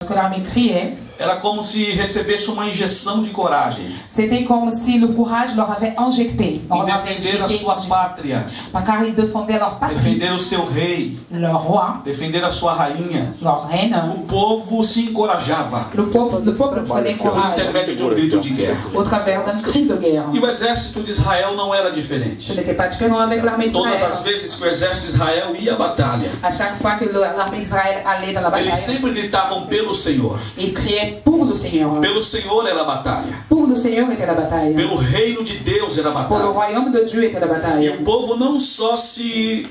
lorsque l'armée criait, era como se recebesse uma injeção de coragem c'était comme si le courage leur avait injecté. em defender a sua pátria, Car ils défendaient leur patrie, defender o seu rei, leur roi, defender a sua rainha. leur reine. O povo se encorajava Le peuple prenait por courage intermédio de um grito de guerra. au travers d'un cri de guerre. E o exército de Israel não era Ce diferente. n'était pas différent avec l'armée Todas d'Israël. as vezes que o exército de Israel ia à batalha, À chaque fois que l'armée d'Israël allait dans la eles bataille, sempre gritavam pelo Senhor. ils criaient pour le Seigneur. Pelo Senhor era a batalha. Pour le Seigneur était la bataille. Pelo reino de Deus era a Pour le batalha. royaume de Dieu était la E bataille. o povo não só se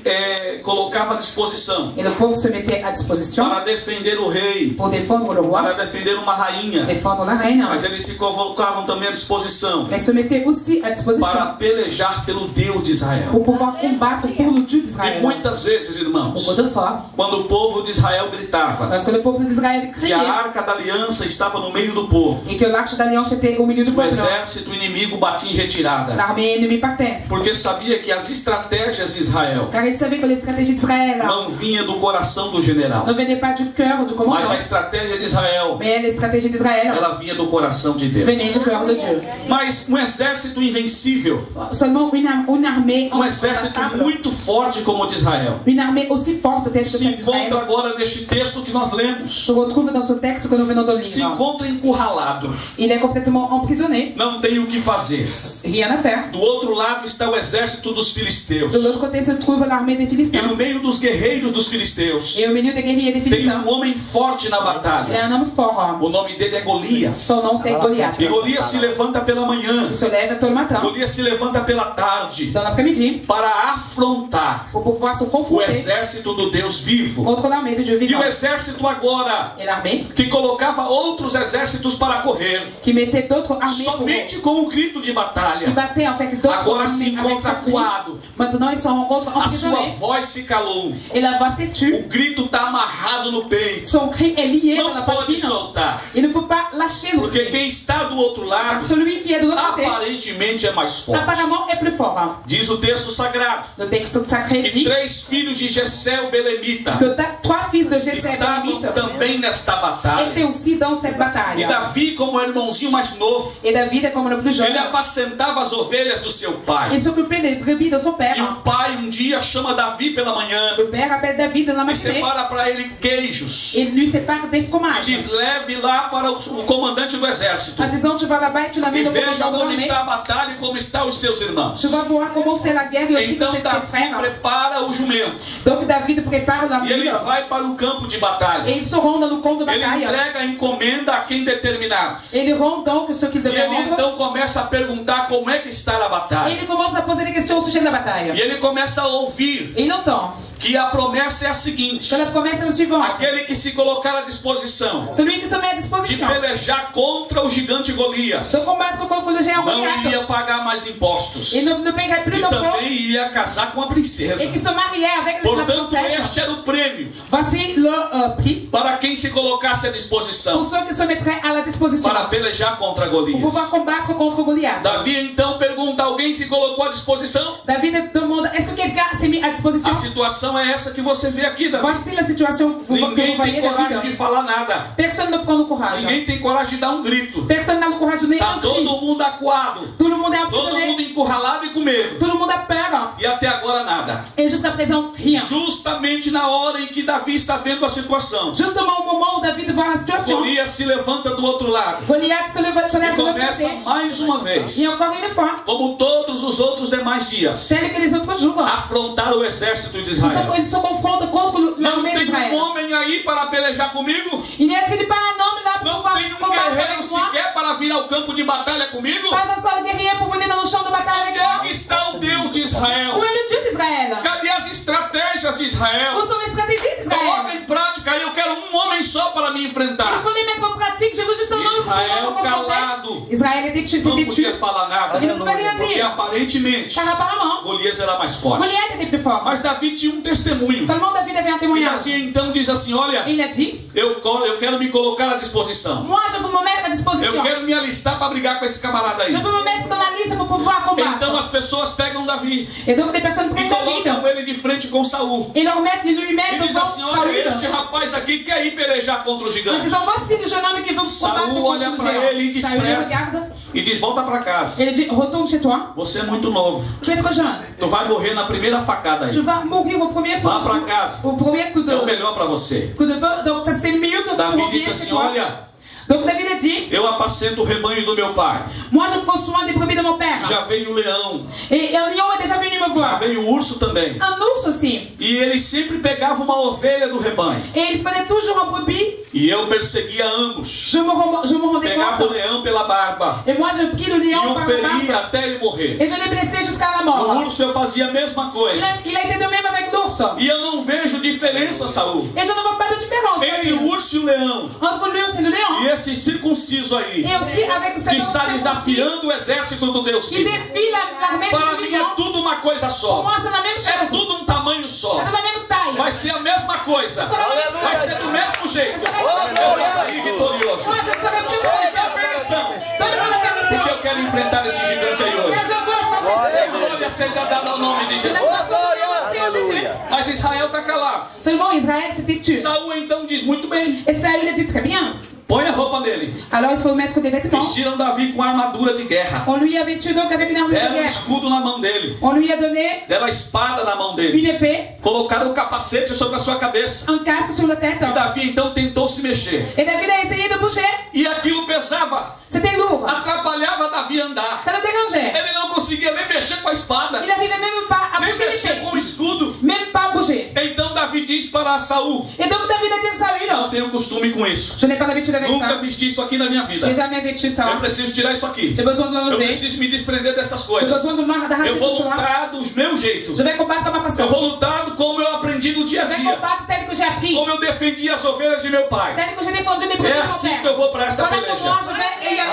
colocava à disposição Et le peuple se mettait à disposition para defender o rei, pour défendre le roi, para defender uma rainha, défendre la reine, mas eles se colocavam também à disposição mais se mettait aussi à disposition para pelejar pelo Deus de Israel. pour pouvoir combattre pour le Dieu E d'Israël. muitas vezes, irmãos, Beaucoup de fois, quando o povo de Israel gritava lorsque le peuple d'Israël que criait a arca da aliança estava no meio do povo, et que l'arche d'alliance était au milieu du o peuple, exército inimigo batia em retirada, l'armée ennemie partait. porque sabia que as estratégias de Israel Car il savait que les stratégies d'Israël não vinham do coração do general, ne venaient pas du cœur du mas commandant, a estratégia de Israel, mais les stratégies d'Israël ela vinha do coração de Deus. venaient du cœur de Dieu. Mas um exército invencível, Seulement une armée exército imbattable, muito forte como o de Israel, une armée aussi forte telle que se celle d'Israël, encontra agora neste texto que nós lemos, se retrouve dans ce texte que nous venons de se lire. encontra encurralado, Il est complètement emprisonné, não tem o que fazer. rien à faire. Do outro lado está o exército dos filisteus, De l'autre côté se trouve l'armée des e Philistins. no meio dos guerreiros dos filisteus Et au milieu des guerriers des tem Philistins, um homem forte na il y a batalha. un homme fort. O nome dele é Golias. Son nom c'est Goliath. E Golias se levanta pela manhã, Il se lève tôt le matin, Golias se levanta pela tarde dans l'après-midi, para afrontar pour pouvoir se o confronter exército do Deus vivo. contre l'armée de Dieu E vivant. o exército agora Et l'armée que colocava outros exércitos para correr, qui mettait d'autres armées pour somente com o grito de qui batalha. battait en fait d'autres Agora se armées avec encontra ce cri. acuado, Maintenant ils se rencontrent a sua emprisonnés voz se calou, et la voix s'est tue. o grito está amarrado no peito, Son cri est lié dans não la pode poitrine. soltar, Il ne peut pas lâcher le porque cri. quem está do outro Car lado celui qui est de l'autre côté aparentemente é mais forte. apparemment est plus fort. Diz o texto sagrado Le texte sacré que dit 3 filhos de Jessé o Belemita que trois fils de Jessé estavam também nesta étaient batalha. aussi dans cette E bataille. Davi, como irmãozinho mais novo, Et David est comme le plus jeune. ele apacentava as ovelhas do seu pai. Il s'occupait des brebis de son E père. o pai um dia chama Davi pela manhã Le père appelle David dans la e matinée separa para ele queijos. et lui sépare des E fromages. diz, leve lá para o comandante do exército. En disant, tu vas là-bas et tu E l'amènes au veja commandant de como l'armée. está a batalha e como estão os seus irmãos. Tu vas voir comment c'est la guerre et aussi que Então c'est tes Davi frères. prepara o jumento. Donc David prépare la E ele mule vai para o campo de batalha. et ils se rendent dans le camp de Ele bataille. entrega a encomenda a quem determinado. Et ils rendent donc ce qu'ils E devaient ele rendre. então começa a perguntar como é que está a Et batalha. il commence à poser des questions au sujet de la bataille. E ele começa a ouvir Et il entend que a promessa é a seguinte: que la promesse est la suivante. aquele que se colocar à disposição Celui qui se met à de disposition pelejar contra o gigante Golias de combattre contre le géant não Goliath. iria pagar mais impostos Il ne paierait plus e d'impôts também iria casar com a princesa. et qui se mariait avec la Portanto, princesse. este era o prêmio Voici le prix para quem se colocasse à pour disposição ceux qui se mettraient à la disposition para pelejar contra pour Golias. pouvoir combattre contre Goliath. Davi então pergunta: alguém se colocou à disposição? David demande, est-ce que quelqu'un s'est mis à disposition? A situação é essa que você vê aqui, Davi. Voici la situation que vous Ninguém voyez, tem coragem de David. falar nada. Personne ne prend le courage. Ninguém tem coragem de dar um grito. Personne n'a le courage de donner Tá un todo cri. mundo acuado, Tout le monde est todo mundo emprisonné. encurralado e com medo. Tout le monde a peur. E até agora nada. Et jusqu'à présent, rien. Justamente na hora em que Davi está vendo a situação, Justement au moment où David voit la situation, Golias se levanta do outro lado Goliath se lève e de l'autre começa côté. mais uma vez, Et encore une fois, como todos os outros demais dias, tel que les autres jours, afrontar o exército de Israel. ils se confrontent contre Não l'armée tem um d'Israël. homem aí para pelejar comigo? Il n'y a-t-il pas un homme là pour Não pouvoir tem um combattre guerreiro avec moi? sequer para vir ao campo de batalha comigo? Pas un seul guerrier pour venir dans le champ de bataille avec Onde é que moi? está o Deus de Israel? Où est le Dieu d'Israël? Cadê as estratégias de Israel? Où sont les stratégies Coloca d'Israël? em prática aí, eu quero um homem só para me Il enfrentar. faut les mettre en pratique. Je veux juste un homme Israel calado. Israël était tué, Não c'était podia tué. falar nada. Il ne pouvait rien Porque dire. aparentemente Car apparemment, Golias era mais forte. Goliath était plus fort. Mas Davi tinha um testemunho. Seulement David avait un E témoignage. Davi então diz assim: olha, Et il a dit, eu quero me colocar à disposição. moi je veux me mettre à Eu disposition. quero me alistar para brigar com esse camarada aí. Je veux me mettre dans la liste pour pouvoir Então combattre. as pessoas pegam Davi Et donc des personnes e prennent David colocam ele de frente com Saul. et lui E mettent diz devant assim: olha, este Saül. rapaz aqui quer ir pelejar contra o En gigante. disant, voici le jeune homme qui veut combattre Saul contre olha le para ele e géant. Saül le despreza regarde e diz: volta para casa. et il dit, retourne chez toi. Você é muito novo. Tu es trop jeune. Tu vai morrer na primeira facada Tu aí. vas mourir au premier coup Vá para casa. au premier coup É o de melhor para você. feu. Donc ça c'est mieux que tu Davi reviennes disse chez assim: toi. olha, Donc David a dit, eu apacento o rebanho do meu pai. moi je prends soin des brebis de mon père. Já veio o leão, Et un lion est déjà venu me já voir. veio o urso também. Un ours aussi. E ele sempre pegava uma ovelha do rebanho. Et il prenait toujours un brebis. E eu perseguia ambos. Je me rendais Pegava o compte. leão pela barba Et moi je pris le e lion o par la feria barbe. até ele morrer. Et je l'ai blessé jusqu'à la O mort. urso eu fazia a mesma coisa. Il a été de même avec l'ours. E eu não vejo diferença, Saul, Et je ne vois pas de différence entre o urso e o leão. entre l'ours et le E lion. este circunciso aí, Et aussi avec que cet está homme desafiando o exército do Deus qui vivo. défie l'armée Para du mim é vivant. tudo uma coisa Pour só. moi c'est la même É chose. tudo um tamanho só. C'est de la même taille. Vai ser a mesma coisa. Vai ser do mesmo jeito. Eu vou sair vitorioso. Moi je serai plus Só me dá permissão. Donne-moi la Porque permission. eu quero enfrentar esse gigante aí Et hoje. je veux affronter ce géant. Glória seja dada ao nome de Et Jesus. la gloire soit donnée au Jésus. Mas Israel está calado. Seulement Israël s'était tué. Saul então diz muito bem. Et Saül a dit très bien. Põe a roupa dele. Alors il faut mettre des vêtements. Vestiram Davi com armadura de guerra. On lui a vêtu donc avec une armure de Deram um guerre. escudo na mão dele. On lui a donné Deram a espada na mão dele. une épée, Colocaram o capacete sobre a sua cabeça. un casque sur la tête. E Davi então tentou se mexer. Et David a essayé de bouger. E aquilo pesava. C'était lourd. Atrapalhava Davi andar. Ça le dérangeait. Ele não conseguia nem mexer com a espada. Il n'arrivait même pas à Nem bouger mexer l'épée. com o escudo. Même pas bouger. Então Davi diz para Saul: Et donc David a dit à não Saül, tenho costume com isso. je n'ai pas l'habitude avec Nunca ça. vesti isso aqui na minha vida. J'ai jamais vêtu Eu ça. preciso tirar isso aqui. J'ai besoin de Eu l'enlever. preciso me desprender dessas J'ai coisas. besoin d'arracher Eu tout vou cela. lutar dos meus jeitos. Je vais combattre à ma façon. Eu vou lutar como eu aprendi no dia a Je vais dia. combattre tel que j'ai appris. Como eu defendi as ovelhas de meu pai. Tel que j'ai défendu les brebis É de mon assim père. que eu vou para esta Voilà comment peleja. je vais y aller.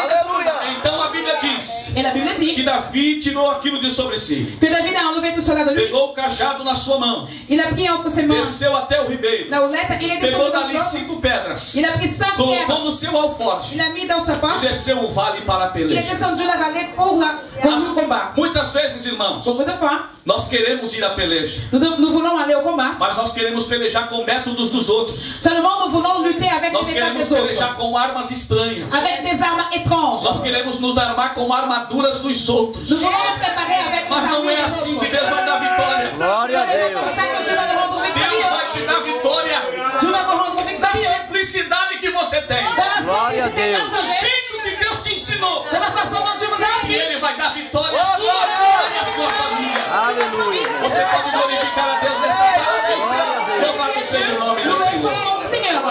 Então a Bíblia diz Et la Bible que dit Davi tirou aquilo de sobre si. que David a enlevé tout cela de lui. Pegou o cajado na sua mão. Il a pris entre ses mains Desceu até o ribeiro. la houlette. Il est Pegou descendu dans dali le fleuve. 5 pedras. Il a pris 5 Colocou pierres. no seu alforje. Il a mis dans sa E poche. desceu o vale para a Il est peleja. descendu la vallée pour le combat. Muitas vezes, irmãos, Beaucoup de fois, nós queremos ir à peleja. nous voulons aller au combat. Mas nós queremos pelejar com métodos dos outros. Seulement, nous voulons lutter avec Nós les méthodes queremos des autres. pelejar com armas estranhas. Avec des armes étranges. Nós queremos nos armar com armaduras dos outros. Nous voulons nous préparer avec les Mas não armes é des assim que autres. Deus vai dar vitória. Glória a Ce n'est pas Deus. comme ça que Dieu va nous rendre Deus victorieux. vai te dar vitória Dieu va vous rendre da victorieux. simplicidade que você tem. Dans la Glória a simplicité Deus. de Do notre vie, jeito que Deus te ensinou. de la façon dont Dieu vous a E appris. Ele vai dar vitória à sua vida e à sua família. Aleluia. Você pode glorificar a Deus nesta tarde. Louvado seja o nome do Loué soit Senhor. le nom du Seigneur.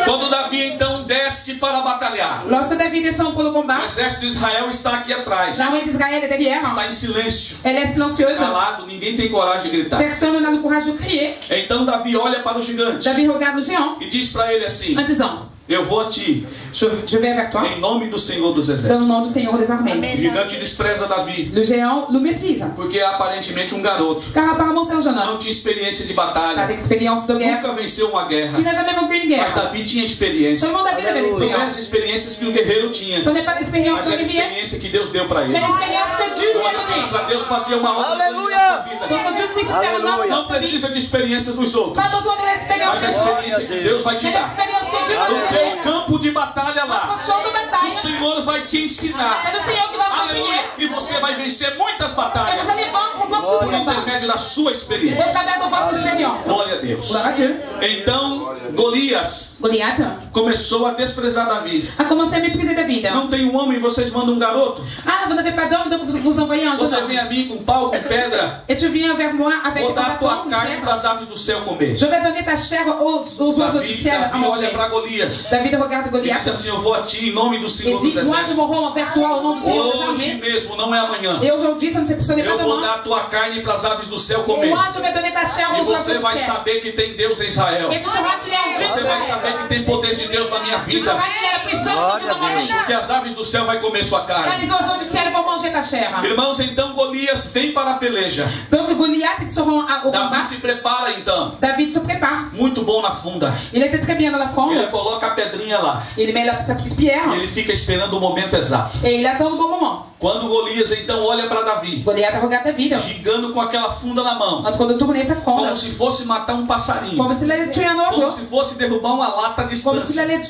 Quando Davi então desce para batalhar, Lorsque David descend pour le o combat, exército de Israel está aqui atrás. l'armée d'Israël est derrière. Está em silêncio, Elle est silencieuse. calado, ninguém tem coragem de gritar. Personne n'a le courage de crier. Então Davi olha para o gigante David regarde le géant e diz para ele assim: en disant, eu vou a ti, je vais vers toi em nome do Senhor dos dans exércitos. le nom du Seigneur des armées. O gigante despreza Davi, Le géant le méprise. porque é aparentemente um garoto. Car apparemment c'est un jeune homme. Não tinha experiência de Pas batalha, d'expérience de guerre. nunca venceu uma guerra. Il n'a jamais vaincu une Mas guerre. Davi tinha experiência. Seulement David avait Não é as l'expérience. experiências que o guerreiro tinha, Ce n'est pas l'expérience mas de é a guerrier, experiência que Deus deu para ele. mais l'expérience que Dieu lui a Glória a Deus, donnée. para Deus fazer uma obra Aleluia! na sua vida. Pour que Dieu puisse faire un homme Não dans ta vie. precisa de experiências dos outros, Pas besoin de l'expérience mas a des autres, experiência que Deus vai te mais dar. l'expérience que Dieu va No te teu donner. campo de batalha Au lá, champ de o bataille, Senhor vai te ensinar. c'est le Seigneur qui va vous Aleluia! enseigner. E você vai vencer muitas Et vous batalhas allez vaincre beaucoup por de combats intermédio da sua au experiência. travers de votre expérience. Glória a Deus. Gloire à Dieu. Então, Golias Goliath começou a desprezar Davi. a commencé à mépriser David. Não tem um homem, vocês mandam um garoto. Ah, vous n'avez pas d'homme, donc vous envoyez un jeune Você vem homme. a mim com pau, com pedra. Et tu viens vers moi avec Vou ton dar tua bâton, carne une para pierre. as aves do céu comer. Je vais donner ta chair aux oiseaux du ciel à Davi olha manger. para Golias. David regarde E diz Goliath assim: eu vou a ti em nome do et Senhor dos dit, moi je me exércitos. rends vers toi au nom du Seigneur des Hoje armées. mesmo, não é amanhã. Et aujourd'hui, ce n'est pas Eu vou demain. dar tua carne para as aves do céu comer. Moi, je vais donner ta chair E aux oiseaux você du vai ciel. saber que tem Deus em Israel. Et tu sauras qu'il y a un Dieu Você sur vai terre. saber que tem poder de Deus na minha Tu vida. sauras qu'il y a la puissance de Dieu dans ma vie. Porque as aves do céu vai comer sua Car carne. les oiseaux du ciel vont manger ta chair. Irmãos, então Golias vem para a peleja. Donc Goliath, ils seront au Davi combat. se prepara então. David se prépare. Muito bom na funda. Il était très bien dans la fronde. Ele coloca a pedrinha lá. Il met sa petite pierre. E ele fica esperando o momento exato. Et il attend le bon moment. Quando Golias então olha para Davi, Goliath regarde David. gigando com aquela funda na mão, En train de tourner sa fronde. como se fosse matar um passarinho, Comme s'il allait tuer un como oiseau. se fosse derrubar uma lata à Comme s'il distância. allait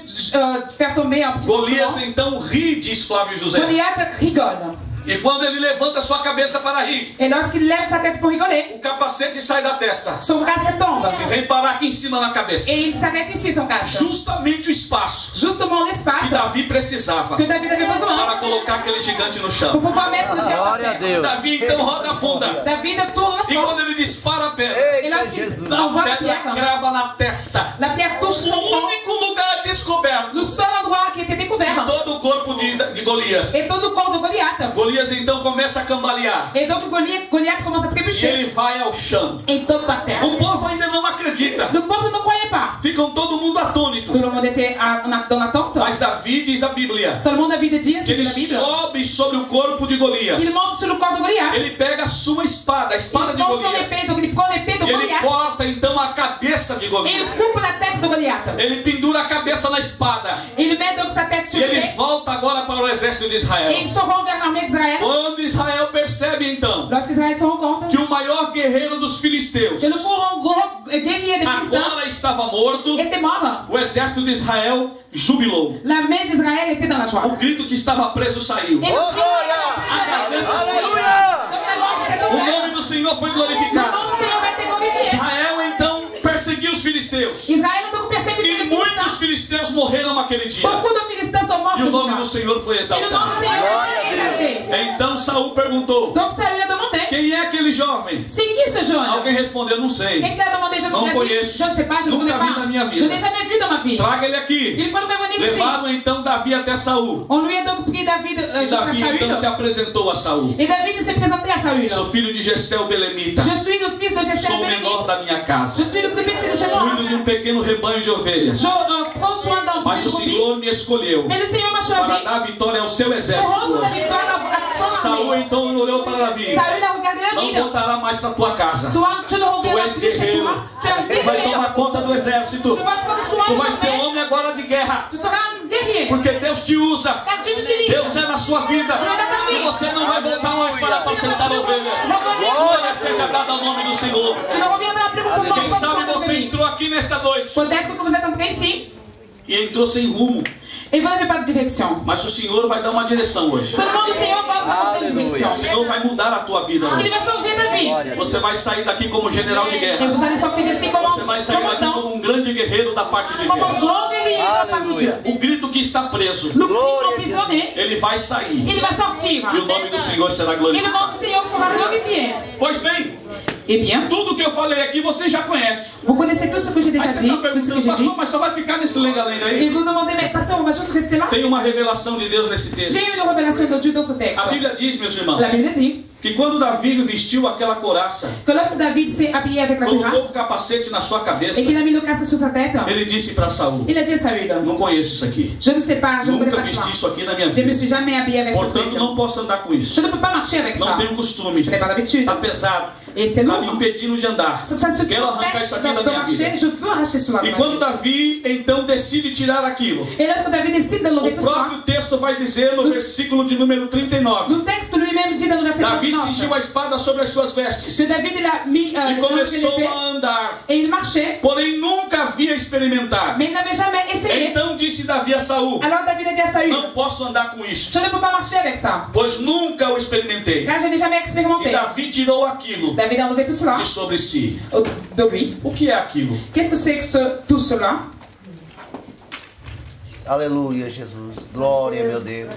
faire tomber un petit Golias instrument. então ri, diz Flávio José. Goliath rigole. E quando ele levanta sua cabeça para rir, Et lorsqu'il lève sa tête pour rigoler, o capacete sai da testa son casque tombe. e vem parar aqui em cima na cabeça. Et il s'arrête ici, son casque. Justamente o espaço Justement que l'espace Davi precisava que David avait besoin para colocar aquele gigante no pour chão. pouvoir mettre le géant par Glória a terre. Deus. Davi então roda a funda. David tourne la E fronde. quando ele dispara a pedra, Et Eita, lorsqu'il Jesus. envoie a la pedra pierre, crava na testa. la pierre touche son O front. único lugar descoberto Le seul endroit qui était em découvert. todo o corpo de Golias. Et tout le corps de Goliath. Golias então começa a cambalear. Et donc Goliath commence à E trébucher. ele vai ao chão. Et il tombe par terre. O povo ainda não acredita. Le peuple ne croyait pas. Ficam todo mundo atônito. Tout le monde était dans l'attente. Mas Davi diz a Bíblia Seulement David dit, que c'est ele la Bible. sobe sobre o corpo de Golias. Il monte sur le corps de Goliath. Ele pega a sua espada, a espada Il de prend son Golias. épée, donc il prend l'épée de E ele Goliath. corta então a cabeça de Et il Golias. coupe la tête de Goliath. Ele pendura a cabeça na espada. Il met donc sa tête E sur ele l'épée. volta agora para o exército de Israel. Et ils se rend vers l'armée d'Israël. Quando Israel percebe então Lorsqu'Israël se rend compte que o maior guerreiro dos filisteus que le plus gros guerrier des Philistins agora estava morto, était mort, o exército de Israel jubilou. l'armée d'Israël était dans la joie. O grito que estava preso saiu. Et le Oh, glória! Aleluia! Donc la louange s'est O ouverte. nome do Senhor foi Le nom glorificado. du Seigneur a été glorifié. Israel então perseguiu os filisteus. Israël a donc persécuté E les muitos Philistins. filisteus morreram naquele dia. Beaucoup de Philistins sont morts E o ce nome jour-là. do Senhor foi Et le nom du exaltado. Seigneur a été exalté. Então Saul perguntou: Donc Saül a demandé, quem é aquele jovem? c'est qui ce jeune? Alguém respondeu: não sei. Quelqu'un a demandé, je Não ne conheço. je ne sais pas, je ne Nunca connais vi na minha pas. vida. Je n'ai jamais vu dans ma vie. Traga ele aqui. Il faut le faire venir ici. Levaram então Davi até Saul. On lui a donc pris David E jusqu'à Davi então se Saül. apresentou a Saul. Et David s'est présenté à Saül. Sou filho de Jessé o Belemita. Je suis le fils de Jessé Sou o Béni. menor da minha casa. Je suis le plus petit de chez moi. Cuido de pequeno rebanho de ovelhas. Je prends soin d'un Mas o petit brebis. Senhor me escolheu Mais le Seigneur m'a para choisi dar vitória ao seu pour exército rendre la hoje. victoire à son Saul armée. então olhou para Davi. Saül a regardé Não David. voltará mais para tua casa. Toi, tu ne Tu reviendras és plus chez guerreiro. toi. Tu es un Tu vai guerrier. tomar conta do exército. Tu vas prendre soin Tu de vai ton ser père. homem agora de guerra. Tu seras un guerrier. Porque Deus te usa. Car Dieu t'utilise. Deus é na sua vida. E você não vai voltar mais para apacentar ovelhas. Glória seja dada ao nome do Senhor. Tu ne reviendras plus pour pouvoir Quem prendre sabe soin de você lui. entrou aqui nesta noite Peut-être que vous êtes entré ici e entrou sem rumo. et vous n'avez pas de direction. Mas o Senhor vai dar uma direção hoje. Seulement le Seigneur va vous apporter une Alléluia. O direction. Senhor vai mudar a tua vida Il hoje. va changer ta vie. Você vai sair daqui como general de Et guerra. vous allez sortir d'ici comme Você vai sair daqui un como um grande guerreiro da parte de comme un Deus. grand guerrier de la part de Dieu. O grito que está preso, Le Glória a petit emprisonné, ele vai sair. il va sortir. E o nome do Senhor será Et le glorificado. nom du Seigneur sera glorifié. Pois bem, Eh bien, tudo que eu falei aqui você já conhece. vous connaissez tout ce que j'ai Aí déjà você dit, está tout ce que perguntando, j'ai dit. pastor, mas só vai ficar nesse lenga-lenga Et aí? vous demandez, mais pasteur, on va juste rester là? Tem uma revelação de Deus nesse texto. J'ai eu une révélation de Dieu dans ce texte. A Bíblia diz, meus irmãos, La Bible dit que quando Davi vestiu aquela couraça, que lorsque David s'est habillé avec la colocou cuirasse o capacete na sua cabeça, et qu'il a mis le casque sur sa tête, ele disse para Saul: il a dit à Saül, não conheço isso aqui. je ne sais pas, je ne connais Nunca pas vesti ça. isso aqui na minha Je ne me vida. suis jamais habillé avec ce Portanto, truc. não posso andar com Je isso. ne peux pas marcher avec Não ça. tenho costume. Je n'ai pas d'habitude. Está pesado. Et c'est Está me lourd. impedindo de andar. Ça se Quero arrancar empêche isso aqui da de minha marcher. vida. Je veux arracher cela. E quando Davi então decide tirar aquilo, Et lorsque David décide d'enlever o tout cela, próprio texto vai dizer no versículo de número 39: le texte lui-même dit dans le verset Davi 39 cingiu a espada sobre as suas vestes que David il a mis e enlevé começou l'épée a andar, et il marchait, porém nunca havia experimentado. mais il n'avait jamais essayé. Então disse Davi a Saul: Alors David a dit à Saül, não posso andar com isso, je ne peux pas marcher avec ça, pois nunca o experimentei. car je n'ai jamais E expérimenté. Davi tirou aquilo David a enlevé tout cela de sobre si. de lui. O que é aquilo? Qu'est-ce que c'est que tout cela? Aleluia, Jesus. Glória, meu Deus.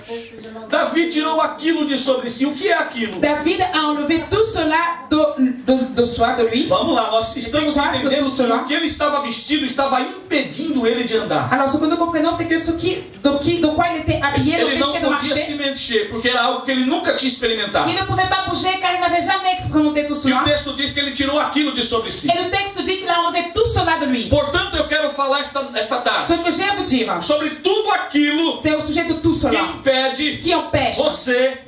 Davi tirou aquilo de sobre si. O que é aquilo? David a enlevé tout cela de soi, de lui. Vamos lá, nós estamos Esse quarto entendendo do que celular. o que ele estava vestido estava impedindo ele de andar. Alors ce que nous comprenons, c'est que de quoi il était habillé Ele não l'empêchait de podia se marcher. mexer, porque era algo que ele nunca tinha experimentado. Il ne pouvait pas bouger car il n'avait jamais expérimenté tout E cela. o texto diz que ele tirou aquilo de sobre si. Et le texte dit qu'il a enlevé tout cela de lui. Portanto, eu quero falar esta tarde Ce que j'ai à vous dire, sobre tudo aquilo c'est au sujet de tout que cela impede qui empêche, você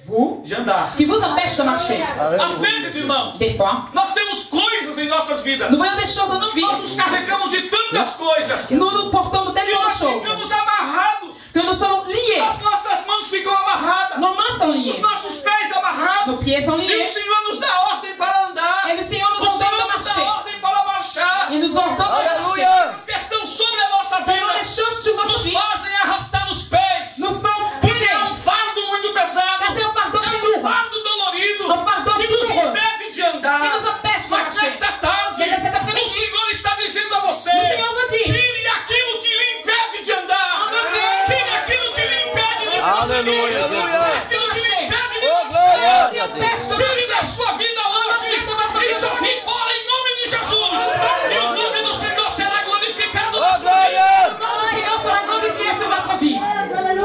de andar. qui vous empêche de marcher. Às vezes, irmãos, Des fois, nós temos coisas em nossas vidas. nous voyons des choses dans nos vies. Nós nos carregamos de tantas coisas. Nous nous portons de E tellement nós de choses ficamos amarrados. que nous sommes liés. As nossas mãos ficam amarradas. Nos mains sont Os liées. nossos pés amarrados. Nos pieds sont E o liés. Senhor nos dá ordem para andar. Et le Seigneur nous O Senhor ordonne de nos dá marcher. ordem para marchar. Il nous ordonne de marcher. Aleluia. As que estão sobre a nossa Seulement les vida choses sur notre nos vie fazem arrastar os pés. nous font Porque prier. é um fardo muito pesado. Car c'est un fardeau É très um lourd fardo dolorido Un fardeau que nos douloureux impede de qui andar. nous empêche de Mas marcher. nesta tarde, Mais nesta o après-midi, Senhor está dizendo a você: o Senhor vous dit, tire aquilo que lhe impede de andar. Enlevez. Tire aquilo que lhe impede de Aleluia, prosseguir. aleluia. Aquilo que lhe impede de Oh, marchar. glória a Deus. Tire da sua vida hoje e jogue fora em nome de Jesus. E o nome do Senhor será glorificado na Oh, sua vida. glória. le Seigneur sera glorifié sur votre vie.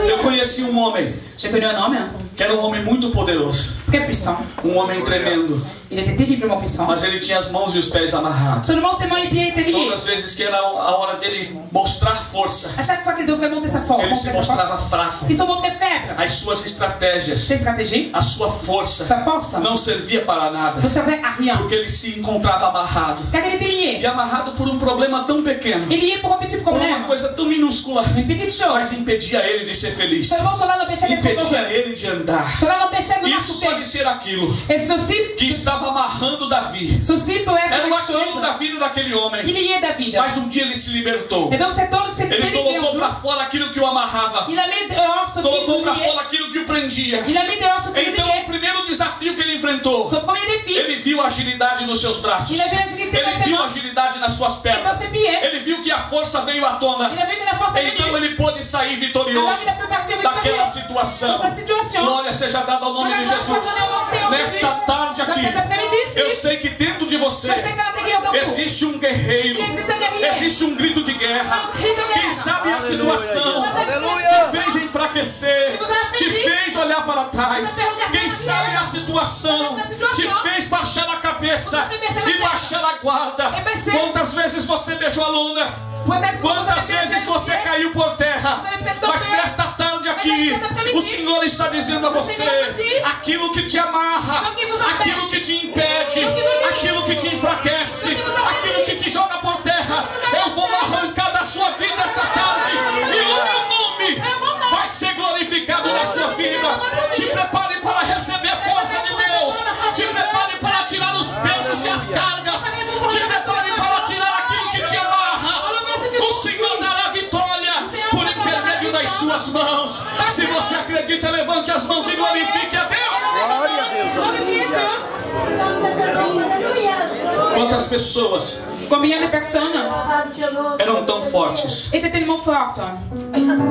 Eu conheci um homem J'ai connu un homme que era um homem muito poderoso, très puissant. um homem tremendo, Il était terriblement puissant. mas ele tinha as mãos e os pés amarrados. Seulement ses mains et pieds étaient liés. Todas as vezes que era a hora dele mostrar força, À chaque fois qu'il devrait monter sa force, ele se mostrava fraco. il se montrait faible. As suas estratégias, Ses stratégies, a sua força sa force, não servia para nada, ne servait à rien. porque ele se encontrava amarrado. Car il était E lié. amarrado por um problema tão pequeno, Il est lié pour un petit por uma problème. coisa tão minúscula, Une petite chose. mas impedia ele de ser feliz, Seulement cela l'empêchait d'être impedia heureux. ele de andar. Cela l'empêchait de Isso marcher. pode ser aquilo Et ceci, que estava amarrando Davi. ceci peut être Era quelque aquilo chose da vida daquele qui homem. liait David. Mas um dia ele se libertou. Et donc cet homme s'est Ele délivré un colocou jour. para fora aquilo que o amarrava. Il a mis dehors ce qui Colocou le para liait. fora aquilo que o prendia. Il a mis dehors ce qui le Então, liait. o primeiro desafio que ele enfrentou, Son premier défi, ele viu a agilidade nos seus braços. il a vu l'agilité Ele dans ses viu a mains. agilidade nas suas Et pernas. dans ses pieds. Ele viu que a força veio à tona. Il a vu que la force est Então venue. ele pôde sair vitorioso Alors il a pu partir daquela victorieux. situação. Dans cette situation, Glória seja dada ao nome de Jesus. Nesta tarde dans cet aqui, après-midi ici, eu sei que dentro de você je sais qu'à l'intérieur de vous, existe um guerreiro, il existe un guerrier. existe um grito de guerra. Un cri de guerre. Quem sabe a Aleluia, situação aleluia. te fez enfraquecer, Que vous a te affaibli. fez olhar para trás. Você olhar Quem para sabe trás. a situação Essa situação te fez baixar a cabeça Você fez baixar a e cabeça. baixar a guarda. E baixar. Quantas vezes você beijou a luna? peut-être que vous Quantas avez vezes fait você caiu por terra? Você peut-être Mas tombé. nesta tarde aqui, Mas nesta tarde o aqui, Senhor está dizendo a o você: Senhor diz, aquilo que te amarra, o que vos empêche, aquilo que te impede, o que vos diz, aquilo que te enfraquece, o que vos impede, aquilo que te joga por terra, eu vou arrancar da sua vida esta tarde, e o meu nome vai ser glorificado na sua vida. Te prepare para receber força de Deus, te prepare para tirar os pesos e as cargas, te prepare para tirar aquilo que te amarra. O Senhor dará vitória por intermédio das suas mãos. Se você acredita, levante as mãos e glorifique a Deus. Glória a Deus. Glorifiez Dieu. Quantas pessoas Combien de personnes eram tão fortes étaient tellement fortes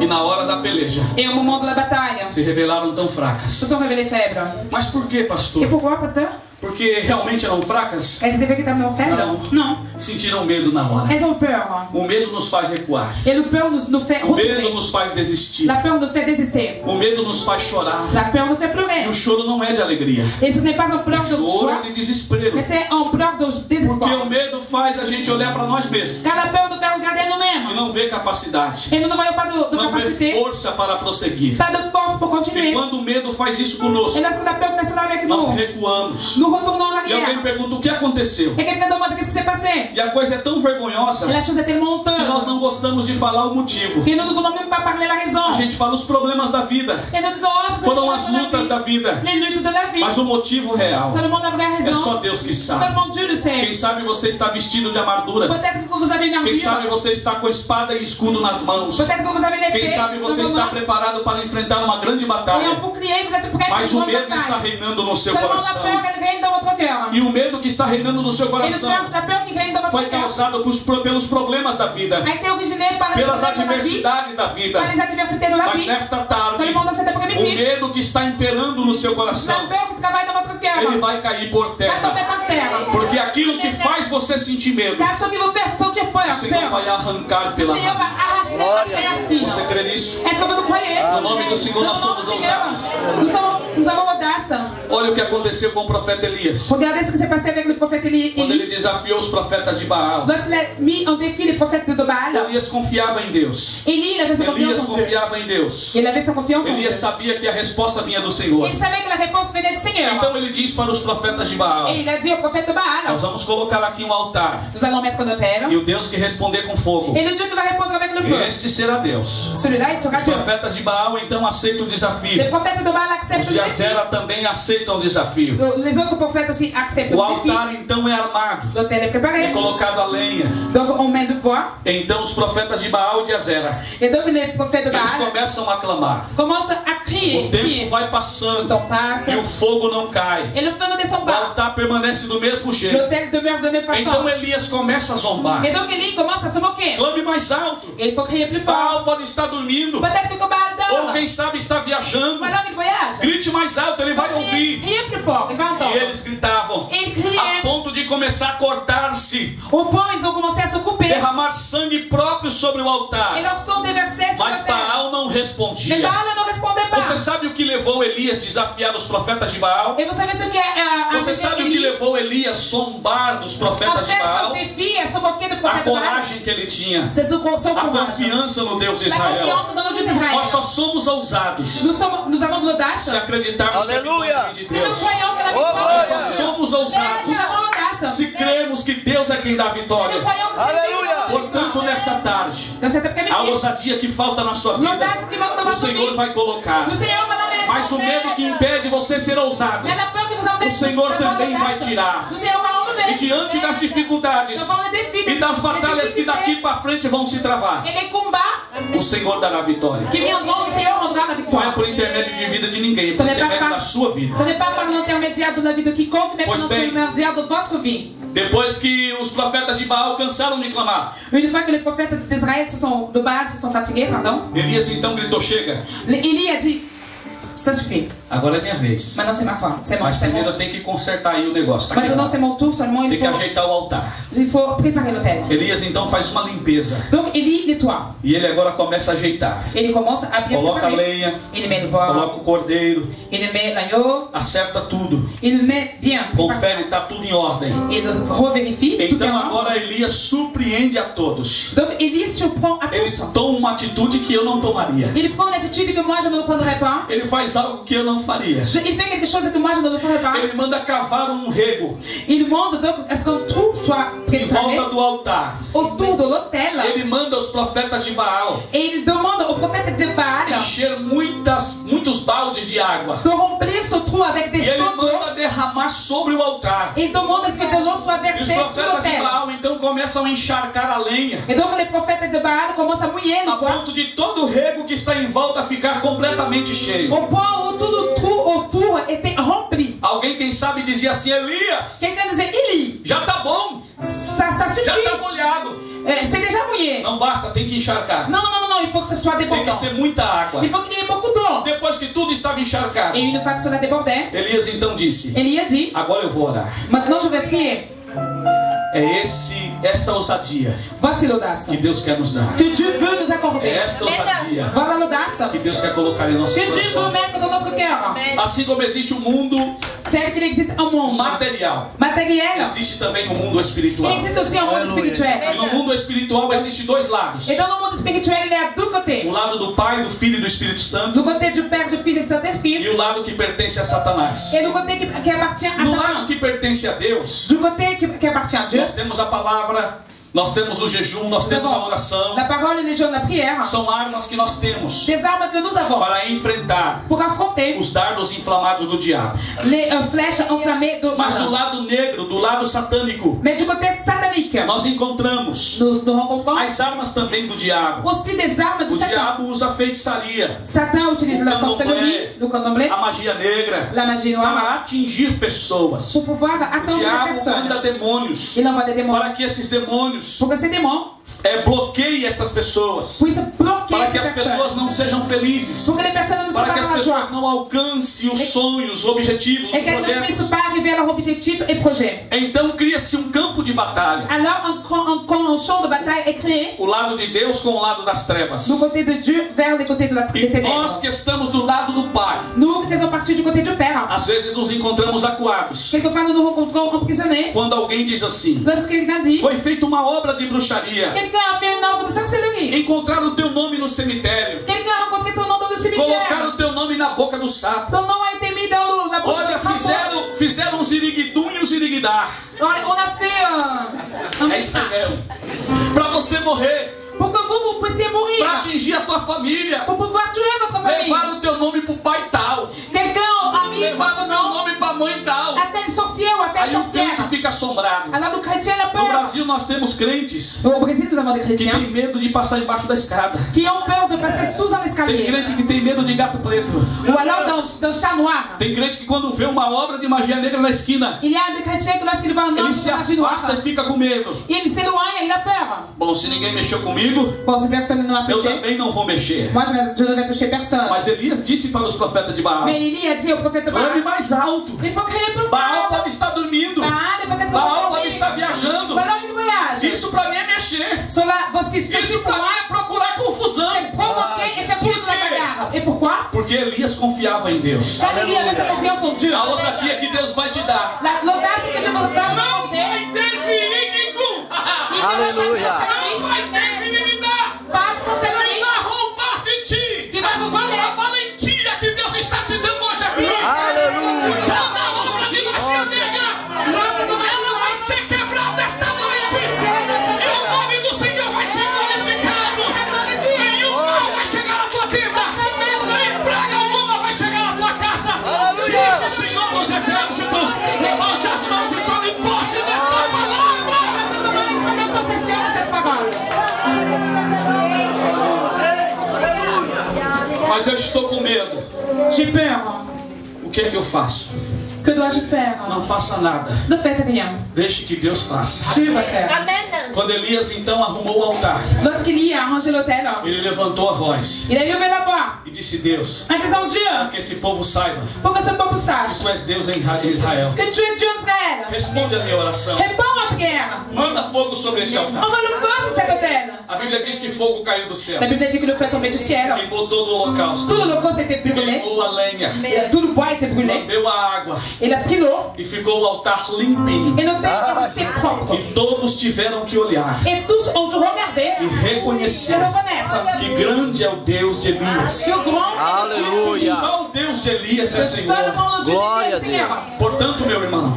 e na hora da peleja et au moment de la bataille se revelaram tão fracas? se sont révélées faibles. Mas por que, Et pastor? pourquoi, pasteur? Porque realmente eram fracas? Elles étaient véritablement faibles? Non. Non. Sentiram medo na hora. Elles ont peur. O medo nos faz recuar. Et le peur nous fait O medo reculer. nos faz desistir. La peur nous fait désister. O medo nos faz chorar. La peur nous fait E pleurer. o choro não é de alegria. Et ce n'est pas un pleur de O choro joie, é de desespero. mais c'est un pleur de Porque o désespoir. medo faz a gente olhar para nós mesmos Car la peur nous fait regarder à e nous-mêmes. não ver capacidade. Et nous ne voyons pas de Não ver capacité, força para prosseguir. pas de force pour E continuer. quando o medo faz isso conosco, Et lorsque la peur fait cela avec nós nous, recuamos. nous retournons en E alguém arrière. pergunta o que aconteceu. Et quelqu'un demande qu'est-ce qui s'est passé. E a coisa é tão vergonhosa Et la chose est tellement que nós honteuse não gostamos de falar o motivo. que nous ne voulons même pas parler la raison. A gente fala os problemas da vida, Et nous disons, oh, ce sont foram les as problèmes de lutas la da vie, vida, les luttes de la vie. mas o motivo real Seulement la vraie é só raison, Deus que sabe. seulement Dieu le Quem sait. sabe você está vestido de armadura. Peut-être que vous avez une Quem sabe armure. você está com espada e escudo nas mãos. Peut-être que vous avez Quem l'épée. sabe você dans vos está mains. preparado para enfrentar uma grande Et un batalha. bouclier, vous êtes prêts pour Mas une o grande medo está bataille. reinando no seu Seulement la coração. peur, elle règne dans votre cœur. E o medo que está reinando no seu Et coração la peur qui règne dans foi votre cœur causado pelos problemas da vida, a été originée par les pelas problèmes de la vie, adversidades da vida. par les adversités de la Mas vie. nesta tarde, Seulement dans cet o après-midi, medo que está imperando no seu coração, la peur qui travaille dans votre cœur ele vai cair por va terra. tomber par terre. Porque aquilo que faz você sentir medo, Car ce qui vous fait sentir peur, o Senhor vai arrancar le pela Seigneur mão. va arracher C'est assim. Você crê nisso? Est-ce que vous nous croyez? No nome do Senhor nós somos ousados. Nous avons audace. Olha o que aconteceu com o profeta Elias. Regardez ce qui s'est passé avec le prophète Quando ele Élie. desafiou os profetas de Baal. Lorsqu'il a mis en défi les prophètes de Baal, Elias confiava em Deus. Élie, il avait sa confiance Elias en Dieu. confiava em Deus. Il avait sa confiance en Dieu. Elias sabia que a resposta vinha do Senhor. Il savait que la réponse venait du Seigneur. Então ele diz para os profetas de Baal: Et il a dit au prophète de Baal, nós vamos colocar aqui um altar. nous allons mettre un autel. E o Deus que responder com fogo, Et le Dieu qui va répondre avec le feu. este será Deus. Celui-là, il sera Os Dieu. profetas de Baal então aceitam o desafio. Les prophètes de Baal Os acceptent de le défi. Azera também aceitam o desafio. Les autres prophètes aussi acceptent O le défi. altar então é armado. L'autel est É préparé. colocado a lenha. Donc on met du bois. Então os profetas de Baal e de Azera, Et donc les prophètes de eles Baal começam a clamar. commencent à crier. O tempo crier. vai Le passando temps passe. e o fogo não cai. Et le feu ne descend O pas. altar permanece do mesmo jeito. L'autel demeure de la même Então façon. Elias começa a zombar. Et donc Élie commence à se moquer. Clame mais alto. Et il faut crier plus fort. Baal pode estar dormindo. Peut-être que Baal Ou dort. quem sabe está viajando. Ou alors il voyage. Grite mais alto, ele vai Crier, ouvir. crier plus fort. Il va E entendre. eles gritavam Et ils a criaient. ponto de começar a cortar-se, Au point où ils ont commencé à se couper. derramar sangue próprio sobre o Et altar. leur sang déversait sur Mas la terre. Baal não Mais respondia. Baal ne répondait pas. Você sabe o que levou Elias a desafiar os profetas de Baal? Et vous savez ce qui a Você sabe o que levou Elias a zombar dos à profetas de faire ce Baal? défi, à se moquer du A prophète de Baal? coragem que ele tinha, C'est son a courage. confiança no Deus de La Israel. confiance dans le Dieu d'Israël. Nós só somos ousados Nous avons de l'audace. se acreditarmos que a Aleluia. vitória vem de Si nous Deus. croyons que la Oh, victoire Nós est só de Dieu. somos Nous ousados avons l'audace. se cremos que Deus é quem dá a Si vitória. nous croyons que c'est Dieu qui Alléluia. donne la Portanto, victoire. nesta tarde, Dans cet a après-midi, ousadia que falta na sua vida, l'audace qui manque dans o votre Senhor vie, vai colocar. le Seigneur va la mettre. Mas o medo que impede você ser ousado, Mais la peur qui vous empêche o Senhor d'avoir também vai l'audace, tirar. le Seigneur va l'enlever. E diante das dificuldades Devant les défis, e das les batalhas que daqui difficultés para frente vão se travar, et les combats o Senhor dará a vitória. qui viendront, le Seigneur rendra la Não é victoire. por intermédio de vida de ninguém, é por Ce n'est pas intermédio da par- sua vida. Ce n'est pas par l'intermédiaire de la vie de quiconque, mais par Pois bem. l'intermédiaire de votre vie. Depois que os profetas de Baal cansaram de clamar, Une fois que les prophètes d'Israël de Baal se sont fatigués, pardon, Elias então gritou: chega, Élie a dit, ça suffit, agora é minha vez. maintenant c'est ma foi, c'est bon, Mas c'est primeiro bon. eu tenho que consertar aí o negócio. Tá Maintenant quebrado. c'est mon tour, seulement Tem que ajeitar o altar. il faut préparer l'autel. Elias então faz uma limpeza. Donc Élie nettoie. E ele agora começa a ajeitar. Il commence à bien Coloca a préparer. lenha, Il met le bois, coloca o cordeiro, il met l'agneau, acerta tudo, il met bien, confere, está tudo em ordem. il revérifie, tout est Então en ordre. agora Elias surpreende a todos. Donc Élie surprend à Ele tous. toma uma atitude que eu não tomaria. Il prend une attitude que moi je ne prendrais pas. Ele faz algo que eu não faria. Il fait quelque chose que moi je ne le ferais pas. Ele manda cavar um rego Il demande donc à ce qu'un trou soit em préparé volta do altar. autour de l'autel. Ele manda os profetas de Baal Et il demande au prophète de Baal encher muitos baldes de água. de remplir ce trou avec des E ele seaux d'eau. manda derramar sobre o altar. Il demande à ce que de l'eau soit E os versée sur profetas de l'autel. Baal então começam a encharcar a lenha, Et donc les prophètes de Baal commencent à mouiller a le bois ponto de todo o rego que está em volta ficar completamente cheio. au point où tout le trou autour était rempli. Alguém, quem sabe, dizia assim: Elias, Quelqu'un disait, Élie, já tá bom, ça já suffit. tá molhado. C'est déjà mouillé. Não basta, tem que encharcar. Non, non, non, non, il faut que ce soit Tem que débordant. ser muita água. Il faut qu'il y ait beaucoup d'eau. Depois que tudo estava encharcado, Et une fois que cela débordait, Elias então disse: Élie a dit, agora eu vou orar. maintenant je vais prier. É esta ousadia Voici l'audace que Deus quer nos dar. que Dieu veut nous accorder. É esta ousadia Voilà l'audace que Deus quer colocar em nossos que Dieu veut corações. mettre dans notre cœur. Assim como existe o mundo Tel qu'il existe un monde material, matériel, existe também o mundo il espiritual. existe aussi un monde Alléluia. E spirituel. no mundo espiritual existe dois lados: Et dans le monde spirituel, il y a deux côtés. o lado do Pai, do Filho e do Espírito Santo, Le côté du Père, du Fils et du Saint-Esprit. e o lado que pertence a Satanás. Et le côté qui appartient à No lado Satan. que pertence a Deus, Du côté qui appartient à Dieu. nós temos a palavra, nós temos o jejum, nós temos a oração. La parole et les jours de la prière. São armas que nós temos Des armes que nous avons para enfrentar pour affronter os dardos inflamados do diabo. les flèches enflammées de Mas do malin. lado negro, do lado satânico, Mais du côté satanique, nós encontramos nous rencontrons as armas também do diabo. aussi des armes du O Satan. diabo usa a feitiçaria, Satan utilise O la candomblé. sorcellerie, le candomblé, a magia negra, la magie noire, para atingir pessoas. pour pouvoir O atteindre les diabo personnes. manda demônios Il envoie des démons para que esses demônios pour que ces démons bloqueiem essas pessoas, puissent bloquer para que ces as personnes. pessoas não sejam felizes. Pour que les personnes ne puissent para pas que as dans la joie. pessoas não alcancem os sonhos, os objetivos, os Et qu'elles ne projetos. puissent pas arriver à leur objectif et projet. Então cria-se um campo de batalha. Alors un champ de bataille est créé O lado de Deus com o lado das trevas. du côté de Dieu vers les côtés des E nós ténèbres. que estamos do lado do Pai, Nous qui faisons partie du côté du Père. às vezes nos encontramos acuados. Quelquefois nous nous rencontrons emprisonnés. Quando alguém diz assim: Lorsque quelqu'un dit, foi feita uma obra de bruxaria, quelqu'un a fait une œuvre de sorcellerie. encontraram o teu nome no cemitério, Quelqu'un a rencontré ton nom dans le cimetière. colocaram o teu nome na boca do sapo. Ton nom a été mis dans la bouche Olha, de crapaud. fizeram um ziriguidum e um ziriguidá. On a fait un É isso mesmo. Para você morrer, pour que vous puissiez para mourir. atingir a tua família, Pour pouvoir tuer votre famille. levaram o teu nome pro pai tal, Quelqu'un a mis levaram votre o teu nom nome pra mãe tal. à tel sorcier ou à Aí telle o crente sorcière. fica assombrado. Alors le chrétien a No peur. Brasil nós temos crentes Au Brésil, nous avons des que chrétiens tem medo de passar embaixo da escada. qui ont peur de passer sous un Tem escalier. crente que tem medo de gato preto. Ou alors d'un chat noir. Tem crente que quando vê uma obra de magia negra na esquina, Il y a des chrétiens que lorsqu'ils voient un homme ele se de magie noire, afasta e fica com medo. il s'éloigne et il a peur. Bom, se ninguém mexeu comigo, Bon, si personne ne m'a eu touché, também não vou mexer. moi je ne vais toucher personne. Mas Elias disse para os profetas de Baal: Mais Élie a dit au prophète clame Baal, mais alto. il faut crier plus Baal fort. pode estar dormindo. Baal est peut-être Baal encore pode dormi. estar viajando. Ou alors il voyage. Isso para mim é mexer. Cela, voici ceci Isso pour para moi, mim é procurar confusão. c'est provoquer et chercher de la bagarre. Et pourquoi? Porque Elias confiava em Deus. Car Élie avait sa confiance en Dieu. A ousadia que Deus vai te dar. L'audace que Dieu va vous Não donner, vai ter ziriguidum. il n'y aura pas de Alléluia. Não vai ter ziriguidá. pas de Ele sorcellerie vai roubar de ti qui va vous voler. a valentia que Deus está te dando hoje aqui. Aleluia. Toda obra de magia negra, ela vai ser quebrada esta noite. E o nome do Senhor vai ser glorificado. Nenhum mal vai chegar à tua tenda. Nem praga alguma vai chegar à tua casa. Diz o Senhor dos exércitos. Levante as mãos e tome posse desta palavra. Prenez possession de cette parole. Mas eu estou com medo. J'ai peur. O que é que eu faço? Que dois-je faire? Não faça nada. Ne faites rien. Deixe que Deus faça. Dieu va faire. Quando Elias então arrumou o altar, Lorsqu'Élie a arrangé l'autel, ele levantou a voz il a levé la voix e disse: Deus, en disant Dieu, que esse povo saiba pour que ce peuple sache que tu és Deus em Israel. que tu es Dieu en Israël. Responde a minha oração. Réponds à ma prière. Manda fogo sobre esse altar. Envoie le feu sur cet autel. A Bíblia diz que fogo caiu do céu. La Bible dit que le feu est tombé du ciel. Queimou todo o holocausto. Tout l'holocauste a été brûlé. Queimou a lenha. Et tout le bois a été brûlé. Lambeu a água. Il a pris l'eau. E ficou o altar limpinho. Et l'autel est resté propre. E todos tiveram que olhar Et tous ont dû regarder e reconhecer et reconnaître que grande é o Deus de Elias. que o grand Aleluia. Só o Deus de Elias é que Senhor. seulement le Dieu Glória de a Seigneur. Portanto, meu irmão,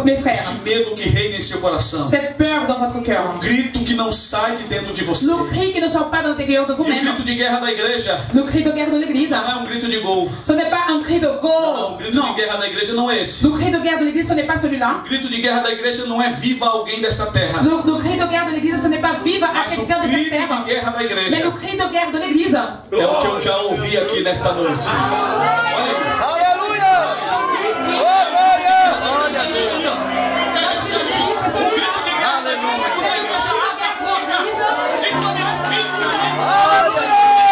Mes frères, este medo que reina em seu coração, cette peur dans votre cœur, o grito que não sai de dentro de você, le cri qui ne sort pas de l'intérieur de e o vous-même, grito de guerra da igreja, le cri de guerre de l'église, não é um grito de gol. ce n'est pas un cri de Não, o go. grito de Non. guerra da igreja não é esse. Le cri de guerre de l'église, ce n'est pas celui-là. O grito de guerra da igreja não é viva alguém dessa terra. Le cri de guerre de l'église, ce n'est pas vive à Mas o quelqu'un de cette grito terre. de guerra da Mais igreja le cri de guerre de l'église, é o que eu já ouvi aqui nesta noite. Olha aí. Aleluia. ici, Oh, glória. Glória a Deus. c'est celui-là. O grito de guerra da igreja. A igreja abre a boca e come o filho de Deus.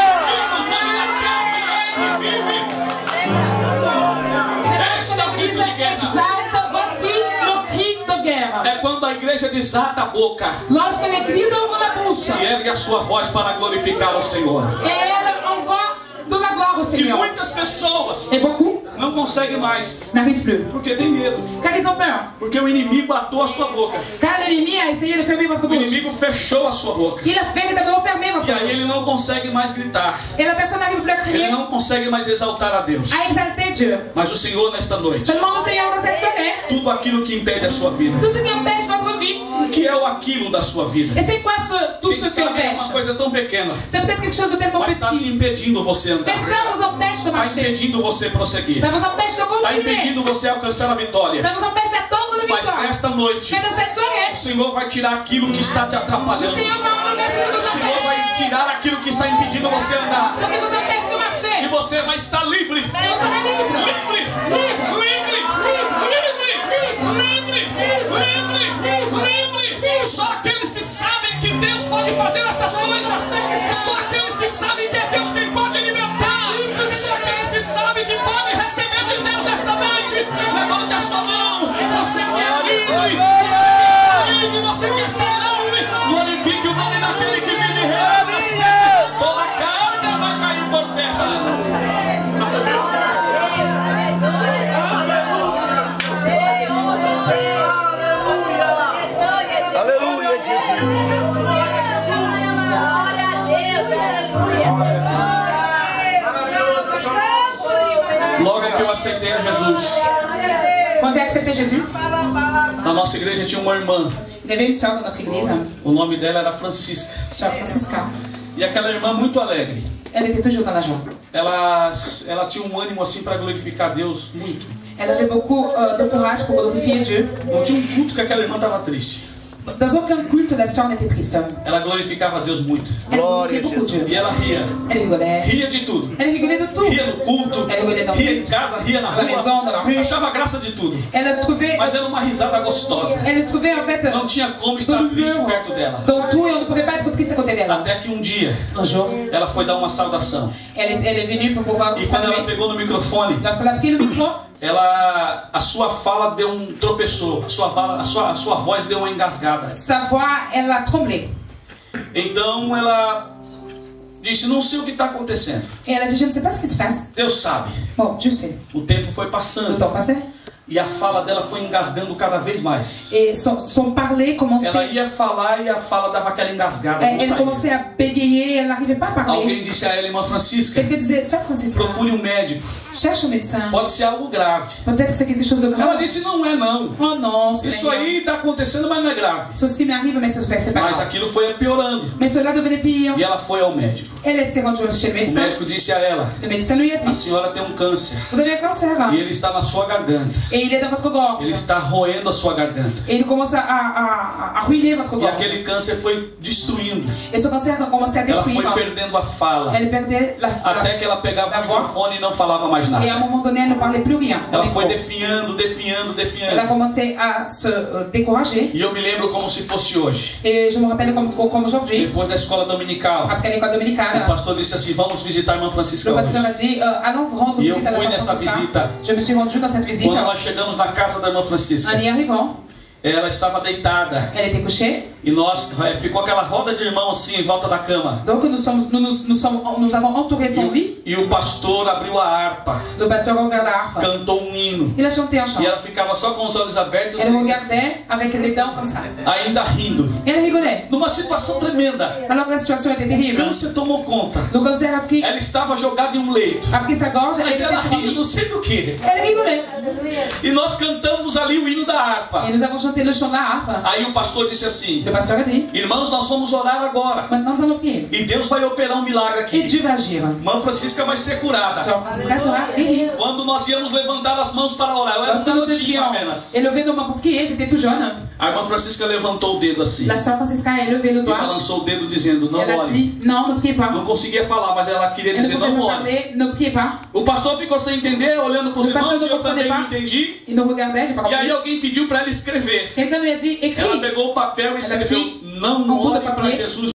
Este é o grito de guerra. Exalte, voici le cri de guerre. É quando a igreja desata a boca Lorsque l'église ouvre la bouche e ergue a sua voz para glorificar o Senhor. et elle envoie de la gloire au E Seigneur. muitas pessoas Et beaucoup não conseguem mais, n'arrivent plus. porque tem medo. Car ils ont peur. Porque o inimigo atou a sua boca. Car l'ennemi a essayé de fermer votre O bouche. inimigo fechou a sua boca. Il a véritablement fermé votre E aí ele bouche. não consegue mais gritar. Et la personne n'arrive plus à Ele crier, não consegue mais exaltar a Deus. à exalter Dieu. Mas o Senhor, nesta noite, Seulement le Seigneur de cette soirée, tudo aquilo que impede a sua vida. tout ce qui empêche votre vie. O que é o aquilo da sua vida? Et c'est quoi tout Quem ce qui sabe é empêche? uma coisa tão pequena, C'est peut-être quelque chose de tellement mas está te petit. impedindo você andar. Mais ça vous empêche de Está marcher. impedindo você prosseguir. Ça vous empêche de Está continuer. impedindo você alcançar a vitória. Ça vous empêche d'attendre la Mas victoire. nesta noite, Mais dans cette o soirée, Senhor vai tirar aquilo que está te le atrapalhando. Seigneur va enlever ce qui O vous Senhor vai empêche. tirar aquilo que está impedindo você andar. Ce qui vous empêche de E marcher. você vai estar livre. Et vous serez libre. Livre! Livre. Livre! Livre! Livre! Só aqueles que sabem que Deus pode fazer estas coisas. Só aqueles que sabem que é Deus quem pode libertar. Só aqueles você que está grave, glorifique o nome daquele que vive e reina para sempre. Toda carga vai cair por terra. Logo que eu aceitei a Jesus, Quand j'ai accepté Jésus, na nossa igreja tinha uma irmã. il y avait une sœur dans notre église, O nome dela era Francisca. sœur Francisca. E aquela irmã muito alegre. Elle était toujours dans la joie. Ela tinha um ânimo assim para glorificar Deus muito. Elle avait beaucoup de courage pour glorifier Dieu. Não tinha um culto que aquela irmã estava triste. Dans aucun culte, la sœur n'était triste. Ela glorificava Deus muito. Elle glorifiait beaucoup Dieu. E ela ria. Elle rigolait. Ria de tudo. Elle rigolait de tout. Ria no culto, Elle rigolait dans ria le em casa, ria na dans la maison, dans la rua. rue. Achava graça de tudo. Elle trouvait, Mas era uma risada gostosa. elle trouvait en fait Não tinha como estar triste perto dela. dans tout et on ne pouvait pas être triste à côté d'elle. Até que um dia Un jour, ela foi dar uma saudação. elle est venue pour pouvoir E quando ela saluer. pegou no microfone, Lorsqu'elle a pris le micro, a sua fala deu um tropeçou. A sua voz deu uma engasgada. sa voix, elle a tremblé. Então ela disse, não sei o que está acontecendo. Et elle a dit, je ne sais pas ce qui se passe. Deus sabe. Bon, je sais. O tempo foi Le passando. temps passait. E a fala dela foi engasgando cada vez mais. Et son parler commençait. Ela ia falar e a fala dava aquela engasgada. Não Elle saía. commençait à bégayer, elle n'arrivait pas à parler. Alguém disse a ela, irmã Francisca, Quelqu'un disait, Sœur Francisca, procure um médico. cherche un médecin. Pode ser algo grave. Peut-être que c'est quelque chose de Ela grave. disse, não é não. Oh non, c'est Isso aí está acontecendo, mas não é grave. Ceci m'arrive, mais c'est pas Mas grave. aquilo foi piorando. Mais cela devenait pire. E ela foi ao médico. Elle s'est rendue chez le O médecin. médico disse a ela, Le médecin lui a a dit, senhora tem um câncer. vous avez un cancer E ele está na sua garganta. et il est dans votre gorge. Ele está roendo a sua garganta. Et il commence à ruiner votre E gorge. aquele câncer foi destruindo. Et ce cancer a commencé à Ela foi détruire. perdendo a fala. Elle perdait Até que ela pegava La o voix. microfone e não falava mais Et à un nada. moment donné, elle ne parlait plus rien. au Ela micro. foi definhando, Elle a definhando. commencé à se décourager. E eu me lembro como se fosse hoje. Et je me rappelle comme aujourd'hui, Depois da escola dominical, après l'école o dominicale, pastor disse assim, vamos visitar a irmã Francisca le pasteur hoje. a dit, allons rendre E eu visite à la fui sœur nessa Francisca. visita. Je me suis rendue dans cette visite. Quando nós chegamos na casa da irmã Francisca, En y arrivant, ela estava deitada. elle était couchée. E ficou aquela roda de irmão assim em volta da cama. Donc nous avons entouré son lit. E o pastor abriu a harpa, Le pasteur a ouvert la harpe. cantou um hino. Il a chanté un chant. E ela ficava só com os olhos abertos, Elle os dentes regardait avec les dents comme ça. ainda rindo. Et elle rigolait. Numa situação tremenda. Alors que la situation était O terrible. câncer tomou conta. Le cancer Ela estava jogada em um leito. a pris sa gorge. Elle Mas était ela sur un ria, lit. não sei do que. Elle rigolait. E nós cantamos ali o hino da harpa. Et nous avons chanté le chant de la harpe. Aí o pastor disse assim, Le pasteur a dit, irmãos, nós vamos orar agora. maintenant nous allons prier. E Deus vai operar um milagre Et aqui. Dieu va agir. Irmã Francisca vai ser curada. Sœur Francisca sera guérie. Quando nós íamos levantar as mãos para orar, eu era um Lorsque nous garotinho devions apenas. élever nos mains pour prier, j'étais tout jeune. A irmã Francisca levantou o dedo assim. La sœur Francisca a élevé le E doigt. balançou o dedo dizendo, não Elle a ore. dit, non, ne priez pas. Não conseguia falar, mas ela queria Elle ne dizer, pouvait não pas ore. parler, ne priez pas. O pastor ficou sem entender, olhando para os O pastor irmãos, e não eu também não compreendeu. entendi. Il nous regardait, j'ai pas E aí compris. alguém pediu para ela escrever. Quelqu'un lui a dit, Ela écris. pegou o papel e escreveu, pris não um bout de ore para papier. Jesus.